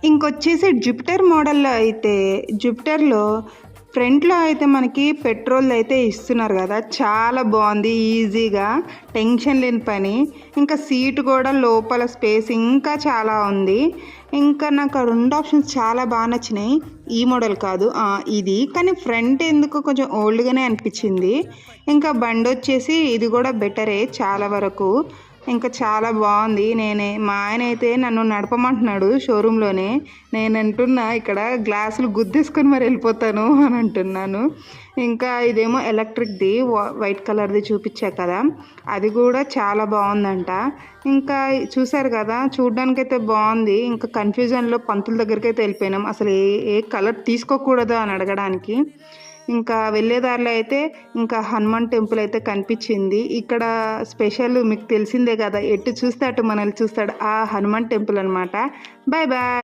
ఇంకొచ్చేసి Jupiter మోడల్లో అయితే జూపిటర్లో ఫ్రంట్లో అయితే మనకి పెట్రోల్ అయితే ఇస్తున్నారు కదా, చాలా బాగుంది. ఈజీగా టెన్షన్ లేని పని. ఇంకా సీటు కూడా లోపల స్పేస్ ఇంకా చాలా ఉంది. ఇంకా నాకు ఆ 2 ఆప్షన్స్ చాలా బాగా నచ్చినాయి. ఈ మోడల్ కాదు, ఇది. కానీ ఫ్రంట్ ఎందుకో కొంచెం ఓల్డ్గానే అనిపించింది. ఇంకా బండి వచ్చేసి ఇది కూడా బెటరే చాలా వరకు. ఇంకా చాలా బాగుంది. మా ఆయన అయితే నన్ను నడపమంటున్నాడు షోరూంలోనే. నేను అంటున్నా ఇక్కడ గ్లాసులు గుద్దేసుకొని మరి వెళ్ళిపోతాను అని అంటున్నాను. ఇంకా ఇదేమో ఎలక్ట్రిక్ది, వైట్ కలర్ది చూపించా కదా, అది కూడా చాలా బాగుందంట. ఇంకా చూసారు కదా, చూడ్డానికైతే బాగుంది. ఇంకా కన్ఫ్యూజన్లో పంతుల దగ్గరికి అయితే వెళ్ళిపోయినాం, అసలు ఏ కలర్ తీసుకోకూడదు అని అడగడానికి. ఇంకా వెళ్ళేదారిలో అయితే ఇంకా హనుమాన్ టెంపుల్ అయితే కనిపించింది. ఇక్కడ స్పెషల్ మీకు తెలిసిందే కదా, ఎటు చూస్తే అటు మనల్ని చూస్తాడు, ఆ హనుమాన్ టెంపుల్ అనమాట. Bye bye.